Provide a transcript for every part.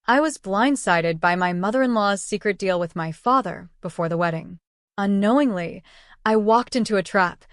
I was blindsided by my mother-in-law's secret deal with my father before the wedding. Unknowingly, I walked into a trap.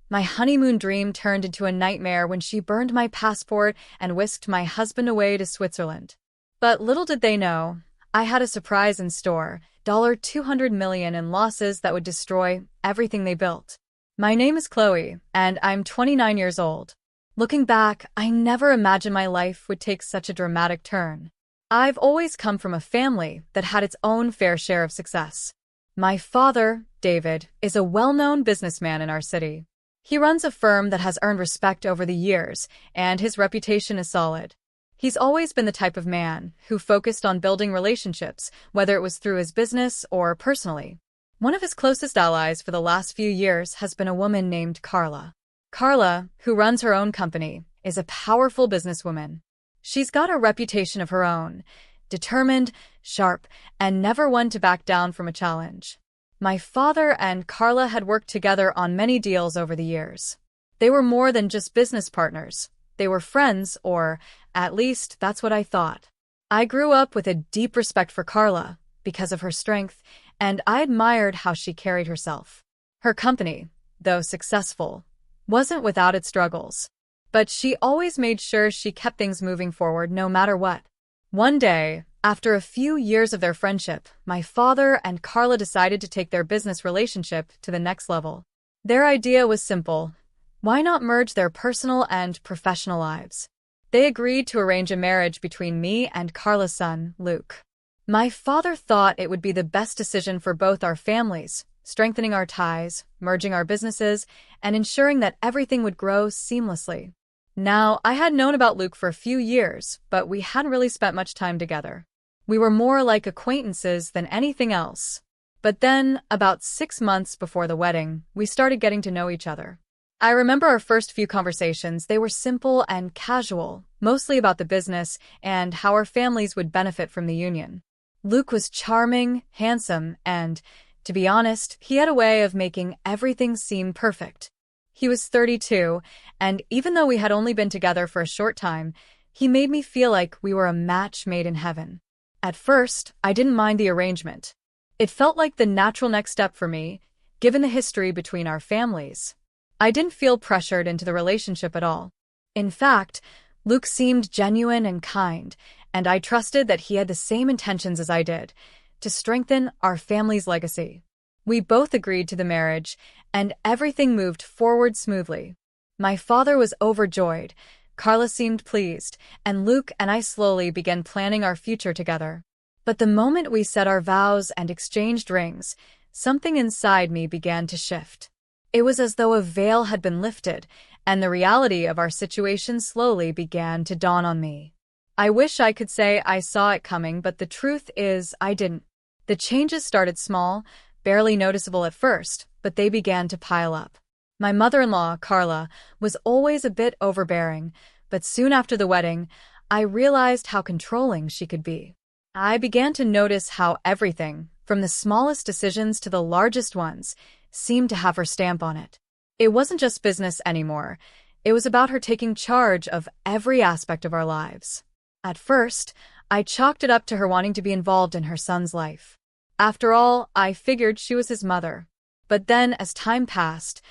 My honeymoon dream turned into a nightmare when she burned my passport and whisked my husband away to Switzerland. But little did they know, I had a surprise in store, $200 million in losses that would destroy everything they built. My name is Chloe, and I'm 29 years old. Looking back, I never imagined my life would take such a dramatic turn. I've always come from a family that had its own fair share of success. My father, David, is a well-known businessman in our city. He runs a firm that has earned respect over the years, and his reputation is solid. He's always been the type of man who focused on building relationships, whether it was through his business or personally. One of his closest allies for the last few years has been a woman named Carla. Carla, who runs her own company, is a powerful businesswoman. She's got a reputation of her own, determined, sharp, and never one to back down from a challenge. My father and Carla had worked together on many deals over the years. They were more than just business partners. They were friends, or at least that's what I thought. I grew up with a deep respect for Carla because of her strength, and I admired how she carried herself. Her company, though successful, wasn't without its struggles. But she always made sure she kept things moving forward no matter what. One day, after a few years of their friendship, my father and Carla decided to take their business relationship to the next level. Their idea was simple. Why not merge their personal and professional lives? They agreed to arrange a marriage between me and Carla's son, Luke. My father thought it would be the best decision for both our families, strengthening our ties, merging our businesses, and ensuring that everything would grow seamlessly. Now, I had known about Luke for a few years, but we hadn't really spent much time together. We were more like acquaintances than anything else. But then, about 6 months before the wedding, we started getting to know each other. I remember our first few conversations. They were simple and casual, mostly about the business and how our families would benefit from the union. Luke was charming, handsome, and, to be honest, he had a way of making everything seem perfect. He was 32, and even though we had only been together for a short time, he made me feel like we were a match made in heaven. At first, I didn't mind the arrangement. It felt like the natural next step for me, given the history between our families. I didn't feel pressured into the relationship at all. In fact, Luke seemed genuine and kind, and I trusted that he had the same intentions as I did, to strengthen our family's legacy. We both agreed to the marriage, and everything moved forward smoothly. My father was overjoyed, Carla seemed pleased, and Luke and I slowly began planning our future together. But the moment we said our vows and exchanged rings, something inside me began to shift. It was as though a veil had been lifted, and the reality of our situation slowly began to dawn on me. I wish I could say I saw it coming, but the truth is I didn't. The changes started small, barely noticeable at first, but they began to pile up. My mother-in-law, Carla, was always a bit overbearing, but soon after the wedding, I realized how controlling she could be. I began to notice how everything, from the smallest decisions to the largest ones, seemed to have her stamp on it. It wasn't just business anymore. It was about her taking charge of every aspect of our lives. At first, I chalked it up to her wanting to be involved in her son's life. After all, I figured she was his mother. But then, as time passed,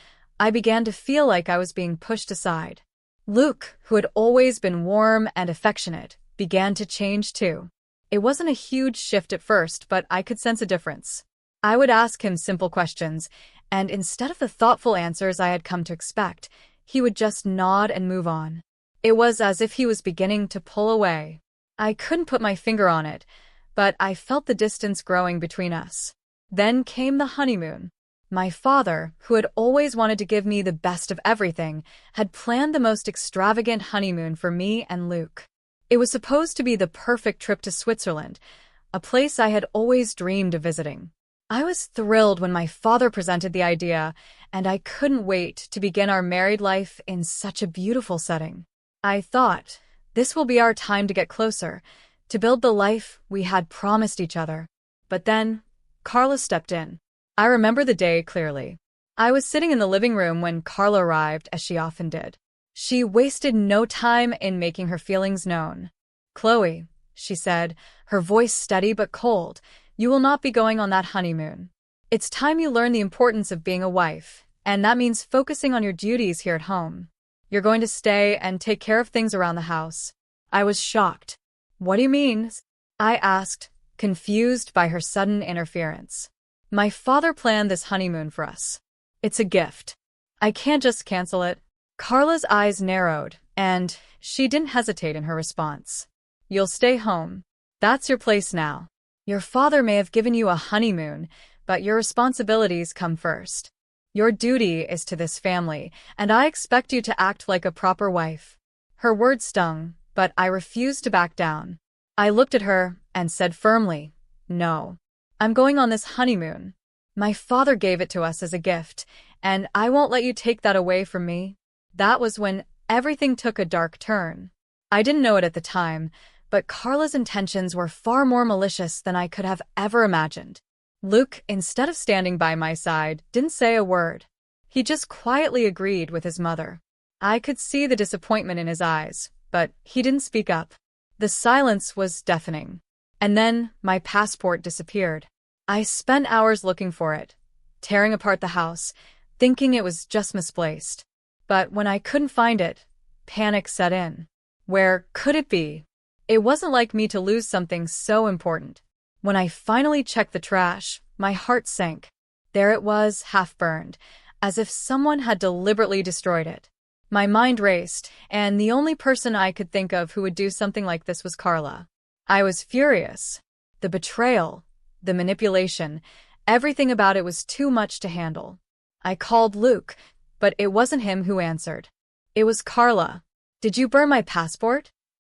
I began to feel like I was being pushed aside. Luke, who had always been warm and affectionate, began to change too. It wasn't a huge shift at first, but I could sense a difference. I would ask him simple questions, and instead of the thoughtful answers I had come to expect, he would just nod and move on. It was as if he was beginning to pull away. I couldn't put my finger on it, but I felt the distance growing between us. Then came the honeymoon. My father, who had always wanted to give me the best of everything, had planned the most extravagant honeymoon for me and Luke. It was supposed to be the perfect trip to Switzerland, a place I had always dreamed of visiting. I was thrilled when my father presented the idea, and I couldn't wait to begin our married life in such a beautiful setting. I thought, this will be our time to get closer, to build the life we had promised each other. But then, Carla stepped in. I remember the day clearly. I was sitting in the living room when Carla arrived, as she often did. She wasted no time in making her feelings known. "Chloe," she said, her voice steady but cold. You will not be going on that honeymoon. It's time you learn the importance of being a wife, and that means focusing on your duties here at home. You're going to stay and take care of things around the house. I was shocked. What do you mean? I asked, confused by her sudden interference. My father planned this honeymoon for us. It's a gift. I can't just cancel it. Carla's eyes narrowed, and she didn't hesitate in her response. You'll stay home. That's your place now. Your father may have given you a honeymoon, but your responsibilities come first. Your duty is to this family, and I expect you to act like a proper wife. Her words stung, but I refused to back down. I looked at her and said firmly, No. I'm going on this honeymoon. My father gave it to us as a gift, and I won't let you take that away from me. That was when everything took a dark turn. I didn't know it at the time, but Carla's intentions were far more malicious than I could have ever imagined. Luke, instead of standing by my side, didn't say a word. He just quietly agreed with his mother. I could see the disappointment in his eyes, but he didn't speak up. The silence was deafening. And then my passport disappeared. I spent hours looking for it, tearing apart the house, thinking it was just misplaced. But when I couldn't find it, panic set in. Where could it be? It wasn't like me to lose something so important. When I finally checked the trash, my heart sank. There it was, half-burned, as if someone had deliberately destroyed it. My mind raced, and the only person I could think of who would do something like this was Carla. I was furious. The betrayal, the manipulation, everything about it was too much to handle. I called Luke, but it wasn't him who answered. It was Carla. Did you burn my passport?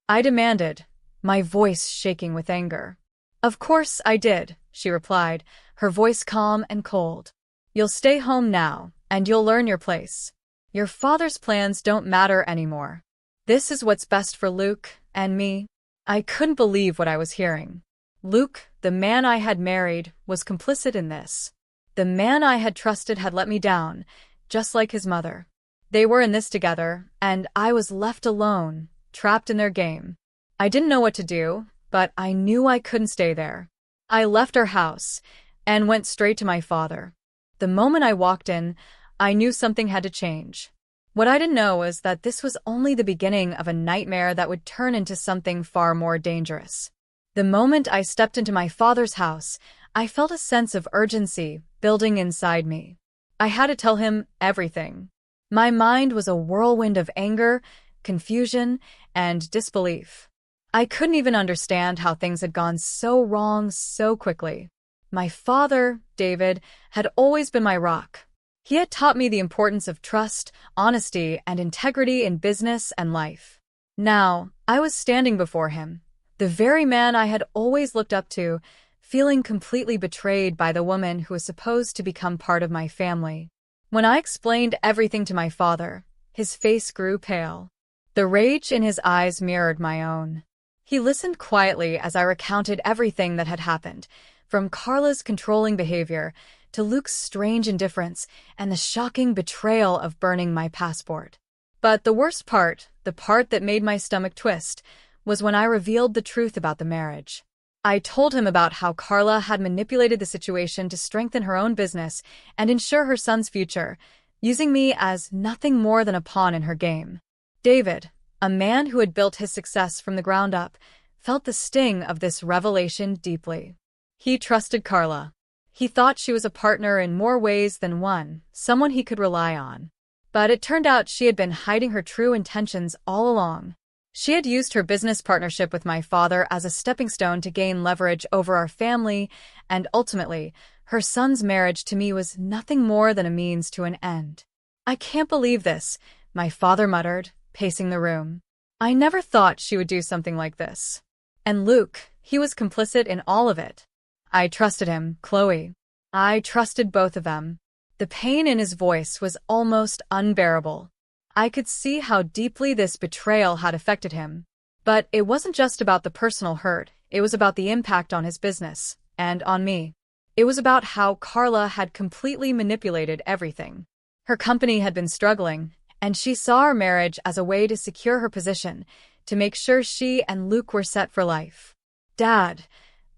I demanded, my voice shaking with anger. Of course I did, she replied, her voice calm and cold. You'll stay home now, and you'll learn your place. Your father's plans don't matter anymore. This is what's best for Luke and me. I couldn't believe what I was hearing. Luke, the man I had married, was complicit in this. The man I had trusted had let me down, just like his mother. They were in this together, and I was left alone, trapped in their game. I didn't know what to do, but I knew I couldn't stay there. I left our house and went straight to my father. The moment I walked in, I knew something had to change. What I didn't know was that this was only the beginning of a nightmare that would turn into something far more dangerous. The moment I stepped into my father's house, I felt a sense of urgency building inside me. I had to tell him everything. My mind was a whirlwind of anger, confusion, and disbelief. I couldn't even understand how things had gone so wrong so quickly. My father, David, had always been my rock. He had taught me the importance of trust, honesty, and integrity in business and life. Now, I was standing before him, the very man I had always looked up to, feeling completely betrayed by the woman who was supposed to become part of my family. When I explained everything to my father, his face grew pale. The rage in his eyes mirrored my own. He listened quietly as I recounted everything that had happened, from Carla's controlling behavior to Luke's strange indifference and the shocking betrayal of burning my passport. But the worst part, the part that made my stomach twist, was when I revealed the truth about the marriage. I told him about how Carla had manipulated the situation to strengthen her own business and ensure her son's future, using me as nothing more than a pawn in her game. David, a man who had built his success from the ground up, felt the sting of this revelation deeply. He trusted Carla. He thought she was a partner in more ways than one, someone he could rely on. But it turned out she had been hiding her true intentions all along. She had used her business partnership with my father as a stepping stone to gain leverage over our family, and ultimately, her son's marriage to me was nothing more than a means to an end. I can't believe this, my father muttered, pacing the room. I never thought she would do something like this. And Luke, he was complicit in all of it. I trusted him, Chloe. I trusted both of them. The pain in his voice was almost unbearable. I could see how deeply this betrayal had affected him. But it wasn't just about the personal hurt, it was about the impact on his business, and on me. It was about how Carla had completely manipulated everything. Her company had been struggling, and she saw our marriage as a way to secure her position, to make sure she and Luke were set for life. "Dad,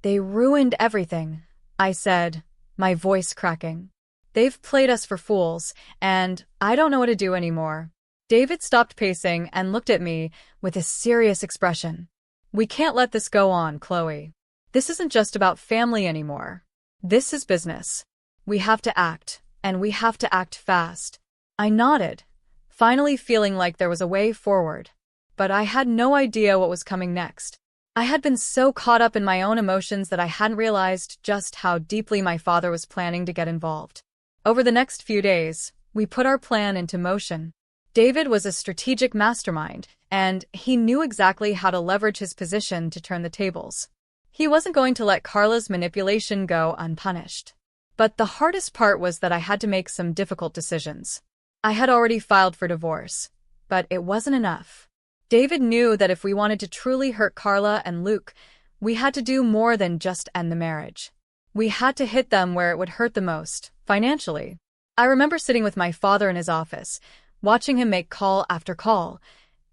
they ruined everything," I said, my voice cracking. "They've played us for fools, and I don't know what to do anymore." David stopped pacing and looked at me with a serious expression. "We can't let this go on, Chloe. This isn't just about family anymore. This is business. We have to act, and we have to act fast." I nodded, finally feeling like there was a way forward. But I had no idea what was coming next. I had been so caught up in my own emotions that I hadn't realized just how deeply my father was planning to get involved. Over the next few days, we put our plan into motion. David was a strategic mastermind, and he knew exactly how to leverage his position to turn the tables. He wasn't going to let Carla's manipulation go unpunished. But the hardest part was that I had to make some difficult decisions. I had already filed for divorce, but it wasn't enough. David knew that if we wanted to truly hurt Carla and Luke, we had to do more than just end the marriage. We had to hit them where it would hurt the most, financially. I remember sitting with my father in his office, watching him make call after call,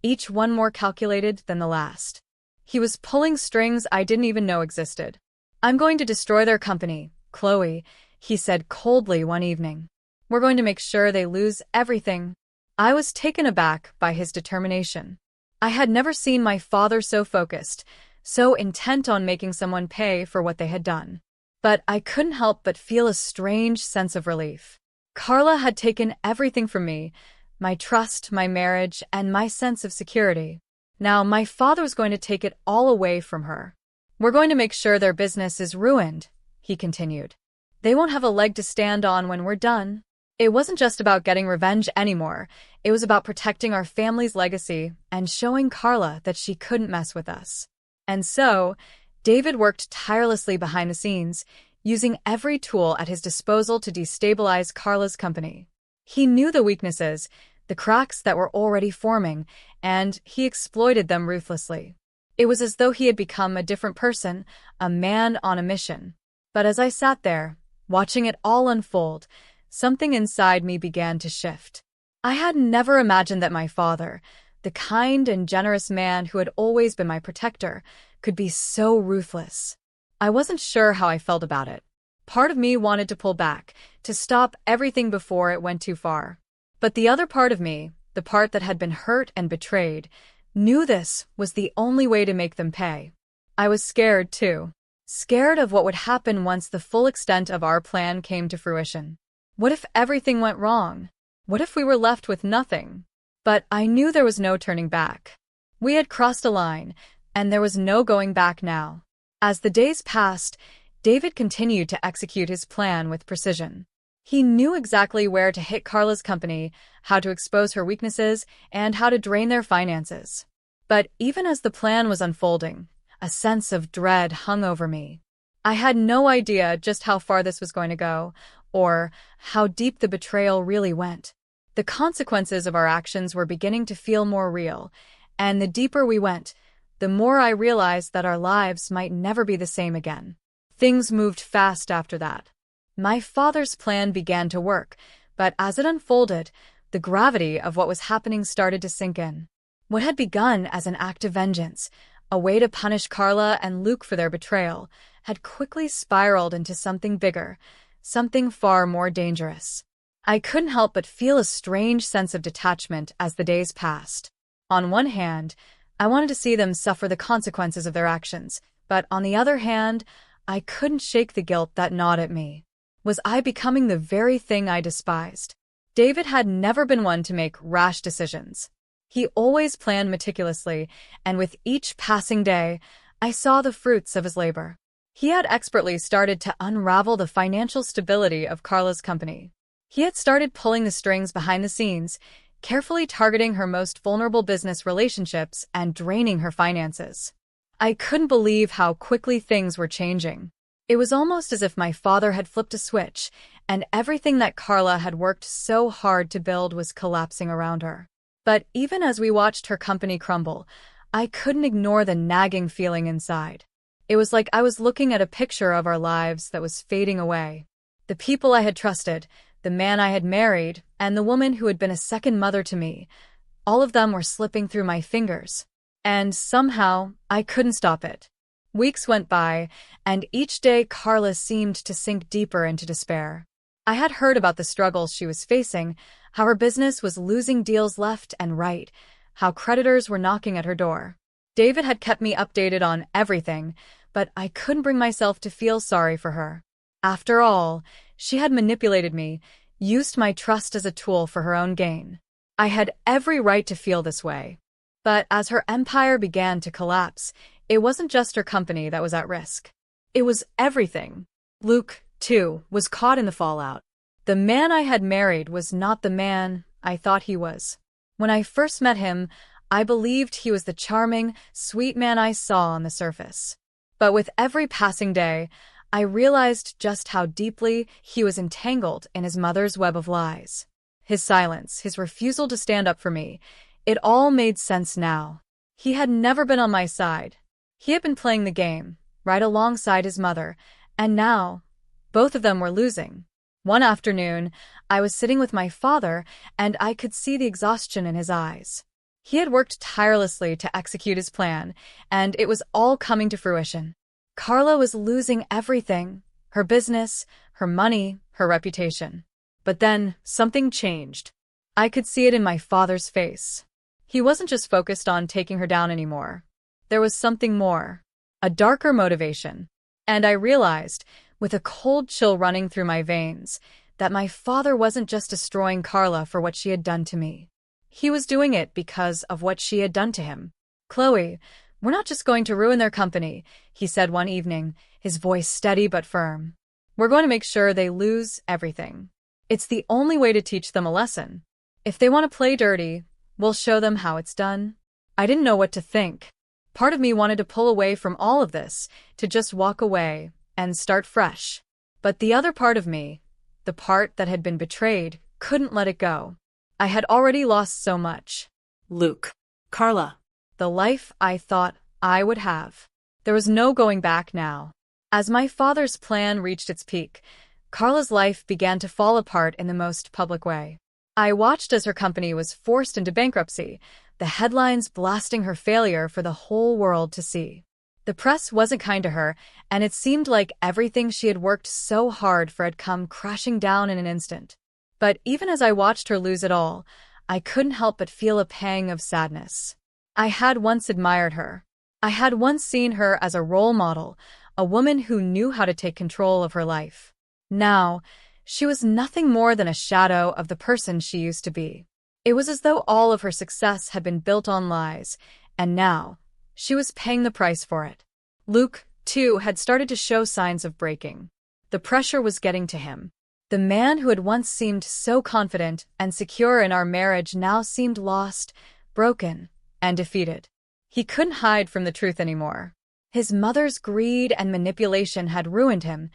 each one more calculated than the last. He was pulling strings I didn't even know existed. "I'm going to destroy their company, Chloe," he said coldly one evening. "We're going to make sure they lose everything." I was taken aback by his determination. I had never seen my father so focused, so intent on making someone pay for what they had done. But I couldn't help but feel a strange sense of relief. Carla had taken everything from me, my trust, my marriage, and my sense of security. Now my father was going to take it all away from her. "We're going to make sure their business is ruined," he continued. "They won't have a leg to stand on when we're done." It wasn't just about getting revenge anymore. It was about protecting our family's legacy and showing Carla that she couldn't mess with us. And so, David worked tirelessly behind the scenes, using every tool at his disposal to destabilize Carla's company. He knew the weaknesses, the cracks that were already forming, and he exploited them ruthlessly. It was as though he had become a different person, a man on a mission. But as I sat there, watching it all unfold, something inside me began to shift. I had never imagined that my father, the kind and generous man who had always been my protector, could be so ruthless. I wasn't sure how I felt about it. Part of me wanted to pull back, to stop everything before it went too far. But the other part of me, the part that had been hurt and betrayed, knew this was the only way to make them pay. I was scared, too. Scared of what would happen once the full extent of our plan came to fruition. What if everything went wrong? What if we were left with nothing? But I knew there was no turning back. We had crossed a line, and there was no going back now. As the days passed, David continued to execute his plan with precision. He knew exactly where to hit Carla's company, how to expose her weaknesses, and how to drain their finances. But even as the plan was unfolding, a sense of dread hung over me. I had no idea just how far this was going to go, or how deep the betrayal really went. The consequences of our actions were beginning to feel more real, and the deeper we went, the more I realized that our lives might never be the same again. Things moved fast after that. My father's plan began to work, but as it unfolded, the gravity of what was happening started to sink in. What had begun as an act of vengeance, a way to punish Carla and Luke for their betrayal, had quickly spiraled into something bigger, something far more dangerous. I couldn't help but feel a strange sense of detachment as the days passed. On one hand, I wanted to see them suffer the consequences of their actions, but on the other hand, I couldn't shake the guilt that gnawed at me. Was I becoming the very thing I despised? David had never been one to make rash decisions. He always planned meticulously, and with each passing day, I saw the fruits of his labor. He had expertly started to unravel the financial stability of Carla's company. He had started pulling the strings behind the scenes, carefully targeting her most vulnerable business relationships and draining her finances. I couldn't believe how quickly things were changing. It was almost as if my father had flipped a switch, and everything that Carla had worked so hard to build was collapsing around her. But even as we watched her company crumble, I couldn't ignore the nagging feeling inside. It was like I was looking at a picture of our lives that was fading away. The people I had trusted, the man I had married, and the woman who had been a second mother to me, all of them were slipping through my fingers. And somehow, I couldn't stop it. Weeks went by, and each day Carla seemed to sink deeper into despair. I had heard about the struggles she was facing, how her business was losing deals left and right, how creditors were knocking at her door. David had kept me updated on everything, but I couldn't bring myself to feel sorry for her. After all, she had manipulated me, used my trust as a tool for her own gain. I had every right to feel this way. But as her empire began to collapse, it wasn't just her company that was at risk. It was everything. Luke, too, was caught in the fallout. The man I had married was not the man I thought he was. When I first met him, I believed he was the charming, sweet man I saw on the surface. But with every passing day, I realized just how deeply he was entangled in his mother's web of lies. His silence, his refusal to stand up for me, it all made sense now. He had never been on my side. He had been playing the game, right alongside his mother, and now, both of them were losing. One afternoon, I was sitting with my father, and I could see the exhaustion in his eyes. He had worked tirelessly to execute his plan, and it was all coming to fruition. Carla was losing everything, her business, her money, her reputation. But then, something changed. I could see it in my father's face. He wasn't just focused on taking her down anymore. There was something more, a darker motivation. And I realized, with a cold chill running through my veins, that my father wasn't just destroying Carla for what she had done to me. He was doing it because of what she had done to him. "Chloe, we're not just going to ruin their company," he said one evening, his voice steady but firm. "We're going to make sure they lose everything. It's the only way to teach them a lesson. If they want to play dirty, we'll show them how it's done." I didn't know what to think. Part of me wanted to pull away from all of this, to just walk away and start fresh. But the other part of me, the part that had been betrayed, couldn't let it go. I had already lost so much. Luke. Carla. The life I thought I would have. There was no going back now. As my father's plan reached its peak, Carla's life began to fall apart in the most public way. I watched as her company was forced into bankruptcy, the headlines blasting her failure for the whole world to see. The press wasn't kind to her, and it seemed like everything she had worked so hard for had come crashing down in an instant. But even as I watched her lose it all, I couldn't help but feel a pang of sadness. I had once admired her. I had once seen her as a role model, a woman who knew how to take control of her life. Now, she was nothing more than a shadow of the person she used to be. It was as though all of her success had been built on lies, and now, she was paying the price for it. Luke, too, had started to show signs of breaking. The pressure was getting to him. The man who had once seemed so confident and secure in our marriage now seemed lost, broken, and defeated. He couldn't hide from the truth anymore. His mother's greed and manipulation had ruined him,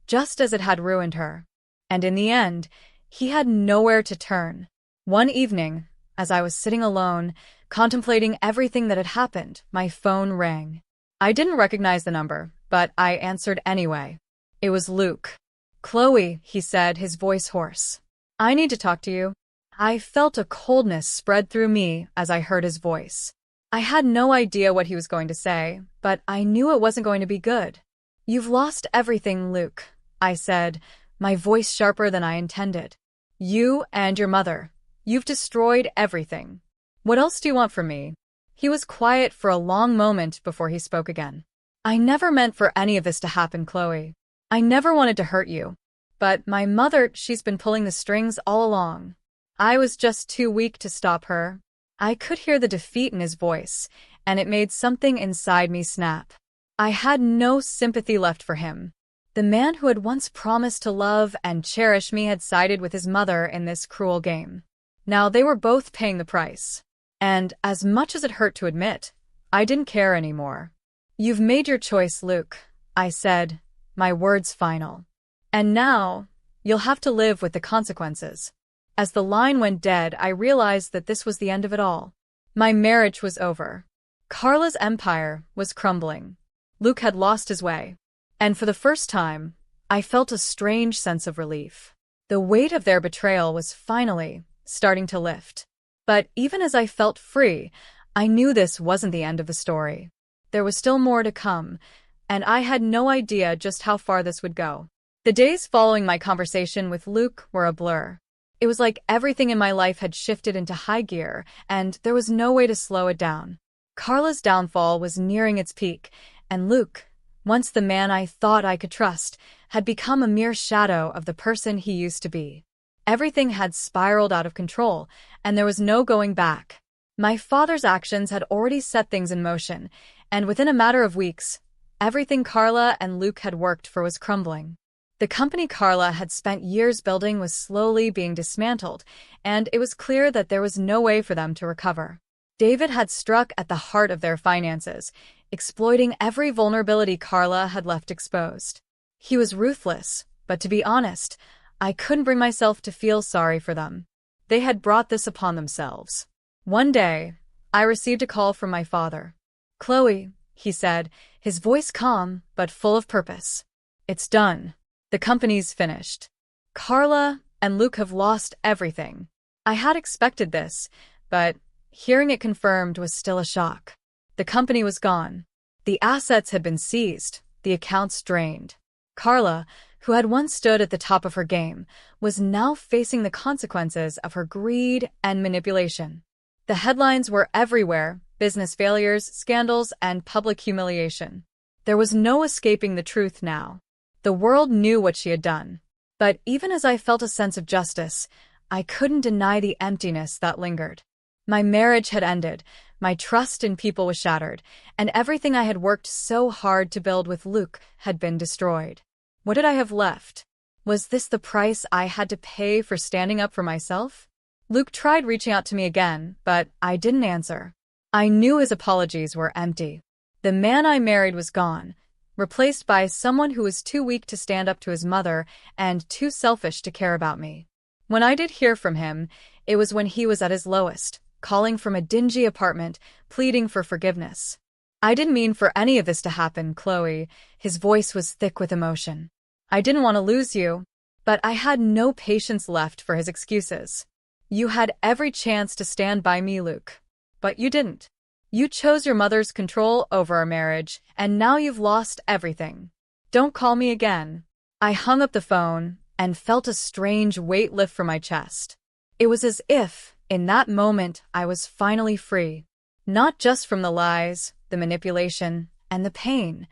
just as it had ruined her. And in the end, he had nowhere to turn. One evening, as I was sitting alone, contemplating everything that had happened, my phone rang. I didn't recognize the number, but I answered anyway. It was Luke. "Chloe," he said, his voice hoarse. "I need to talk to you." I felt a coldness spread through me as I heard his voice. I had no idea what he was going to say, but I knew it wasn't going to be good. "You've lost everything, Luke," I said, my voice sharper than I intended. "You and your mother. You've destroyed everything. What else do you want from me?" He was quiet for a long moment before he spoke again. "I never meant for any of this to happen, Chloe. I never wanted to hurt you. But my mother, she's been pulling the strings all along. I was just too weak to stop her." I could hear the defeat in his voice, and it made something inside me snap. I had no sympathy left for him. The man who had once promised to love and cherish me had sided with his mother in this cruel game. Now they were both paying the price. And, as much as it hurt to admit, I didn't care anymore. "You've made your choice, Luke," I said, my words final. "And now, you'll have to live with the consequences." As the line went dead, I realized that this was the end of it all. My marriage was over. Carla's empire was crumbling. Luke had lost his way. And for the first time, I felt a strange sense of relief. The weight of their betrayal was finally starting to lift. But even as I felt free, I knew this wasn't the end of the story. There was still more to come, and I had no idea just how far this would go. The days following my conversation with Luke were a blur. It was like everything in my life had shifted into high gear, and there was no way to slow it down. Carla's downfall was nearing its peak, and Luke, once the man I thought I could trust, had become a mere shadow of the person he used to be. Everything had spiraled out of control, and there was no going back. My father's actions had already set things in motion, and within a matter of weeks, everything Carla and Luke had worked for was crumbling. The company Carla had spent years building was slowly being dismantled, and it was clear that there was no way for them to recover. David had struck at the heart of their finances, exploiting every vulnerability Carla had left exposed. He was ruthless, but to be honest, I couldn't bring myself to feel sorry for them. They had brought this upon themselves. One day, I received a call from my father. "Chloe," he said, his voice calm but full of purpose. "It's done. The company's finished. Carla and Luke have lost everything." I had expected this, but hearing it confirmed was still a shock. The company was gone. The assets had been seized, the accounts drained. Carla, who had once stood at the top of her game, was now facing the consequences of her greed and manipulation. The headlines were everywhere: business failures, scandals, and public humiliation. There was no escaping the truth now. The world knew what she had done. But even as I felt a sense of justice, I couldn't deny the emptiness that lingered. My marriage had ended, my trust in people was shattered, and everything I had worked so hard to build with Luke had been destroyed. What did I have left? Was this the price I had to pay for standing up for myself? Luke tried reaching out to me again, but I didn't answer. I knew his apologies were empty. The man I married was gone, replaced by someone who was too weak to stand up to his mother and too selfish to care about me. When I did hear from him, it was when he was at his lowest, calling from a dingy apartment, pleading for forgiveness. "I didn't mean for any of this to happen, Chloe." His voice was thick with emotion. "I didn't want to lose you." But I had no patience left for his excuses. "You had every chance to stand by me, Luke. But you didn't. You chose your mother's control over our marriage, and now you've lost everything. Don't call me again." I hung up the phone and felt a strange weight lift from my chest. It was as if, in that moment, I was finally free. Not just from the lies, the manipulation, and the pain,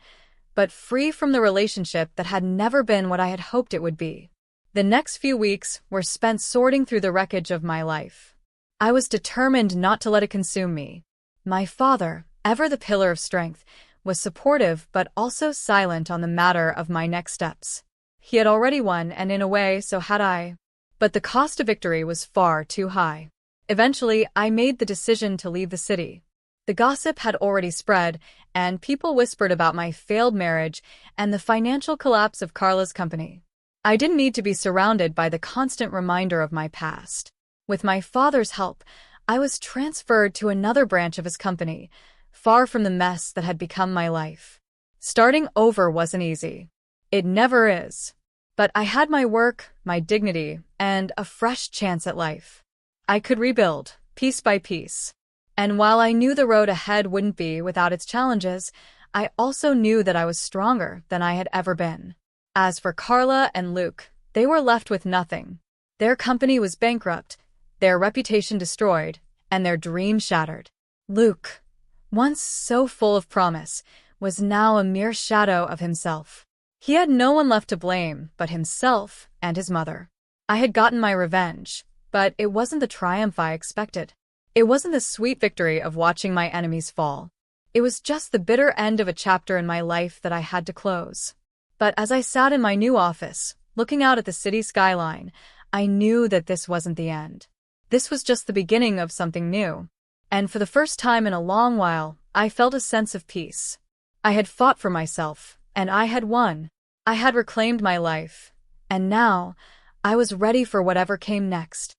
but free from the relationship that had never been what I had hoped it would be. The next few weeks were spent sorting through the wreckage of my life. I was determined not to let it consume me. My father, ever the pillar of strength, was supportive but also silent on the matter of my next steps. He had already won, and in a way, so had I. But the cost of victory was far too high. Eventually, I made the decision to leave the city. The gossip had already spread, and people whispered about my failed marriage and the financial collapse of Carla's company. I didn't need to be surrounded by the constant reminder of my past. With my father's help, I was transferred to another branch of his company, far from the mess that had become my life. Starting over wasn't easy. It never is. But I had my work, my dignity, and a fresh chance at life. I could rebuild, piece by piece. And while I knew the road ahead wouldn't be without its challenges, I also knew that I was stronger than I had ever been. As for Carla and Luke, they were left with nothing. Their company was bankrupt, their reputation destroyed, and their dreams shattered. Luke, once so full of promise, was now a mere shadow of himself. He had no one left to blame but himself and his mother. I had gotten my revenge, but it wasn't the triumph I expected. It wasn't the sweet victory of watching my enemies fall. It was just the bitter end of a chapter in my life that I had to close. But as I sat in my new office, looking out at the city skyline, I knew that this wasn't the end. This was just the beginning of something new. And for the first time in a long while, I felt a sense of peace. I had fought for myself, and I had won. I had reclaimed my life, and now I was ready for whatever came next.